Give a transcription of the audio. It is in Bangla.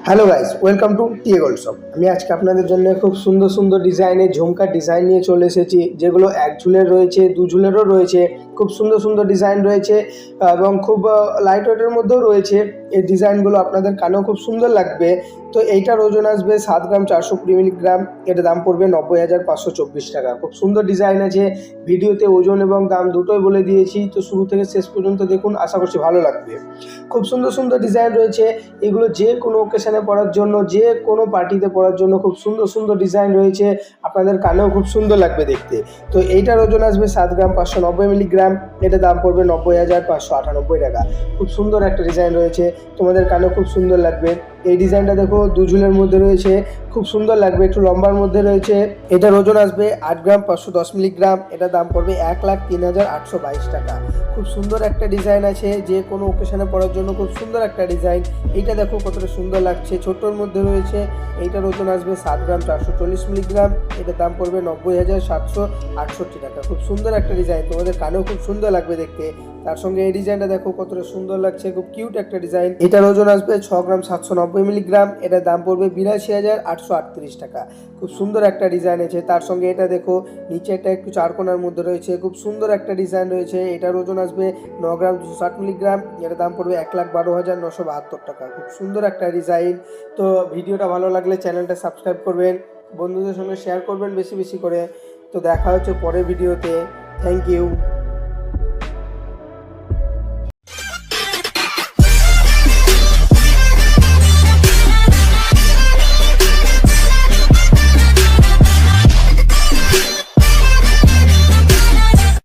Hello guys, welcome to TA gold shop. আমি আজকে আপনাদের জন্য খুব সুন্দর সুন্দর ডিজাইনের ঝুমকার ডিজাইন নিয়ে চলে এসেছি, যেগুলো এক ঝুলের রয়েছে, দু ঝুলেরও রয়েছে। খুব সুন্দর সুন্দর ডিজাইন রয়েছে এবং খুব লাইট ওয়েটের মধ্যেও রয়েছে। এই ডিজাইনগুলো আপনাদের কানেও খুব সুন্দর লাগবে। তো এইটার ওজন আসবে 7 গ্রাম 420 মিলিগ্রাম। এটার দাম পড়বে 90,524 টাকা। খুব সুন্দর ডিজাইন আছে। ভিডিওতে ওজন এবং দাম দুটোই বলে দিয়েছি, তো শুরু থেকে শেষ পর্যন্ত দেখুন, আশা করছি ভালো লাগবে। খুব সুন্দর সুন্দর ডিজাইন রয়েছে। এগুলো যে কোনো ওকেশনে পরার জন্য, যে কোনো পার্টিতে পরার জন্য খুব সুন্দর সুন্দর ডিজাইন রয়েছে। আপনাদের কানেও খুব সুন্দর লাগবে দেখতে। তো এইটার ওজন আসবে 7 গ্রাম 590 মিলিগ্রাম। এটার দাম পড়বে 90,598 টাকা। খুব সুন্দর একটা ডিজাইন রয়েছে, তোমাদের কানেও খুব সুন্দর লাগবে। এই ডিজাইনটা দেখো, দুঝুলের মধ্যে রয়েছে, খুব সুন্দর লাগবে, একটু লম্বার মধ্যে রয়েছে। এটার ওজন আসবে 8 গ্রাম 510 মিলিগ্রাম। এটার দাম পড়বে 1,03,822 টাকা। খুব সুন্দর একটা ডিজাইন আছে, যে কোনো ওকেশনে পরার জন্য খুব সুন্দর একটা ডিজাইন। এইটা দেখো কতটা সুন্দর লাগছে, ছোটোর মধ্যে রয়েছে। এইটার ওজন আসবে 7 গ্রাম 440 মিলিগ্রাম। এটার দাম পড়বে 90,768 টাকা। খুব সুন্দর একটা ডিজাইন, তোমাদের কানেও খুব সুন্দর লাগবে দেখতে। তার সঙ্গে এই ডিজাইনটা দেখো কতটা সুন্দর লাগছে, খুব কিউট একটা ডিজাইন। এটার ওজন আসবে 6 গ্রাম 790 মিলিগ্রাম। এটার দাম পড়বে 82,838 টাকা। খুব সুন্দর একটা ডিজাইন আছে। তার সঙ্গে এটা দেখো, নিচে একটা একটু চারকোনার মধ্যে রয়েছে, খুব সুন্দর একটা ডিজাইন রয়েছে। এটার ওজন আসবে 9 গ্রাম 260 মিলিগ্রাম। এটার দাম পড়বে 1,12,972 টাকা। খুব সুন্দর একটা ডিজাইন। তো ভিডিওটা ভালো লাগলে চ্যানেলটা সাবস্ক্রাইব করবেন, বন্ধুদের সঙ্গে শেয়ার করবেন বেশি বেশি করে। তো দেখা হচ্ছে পরের ভিডিওতে। Thank you.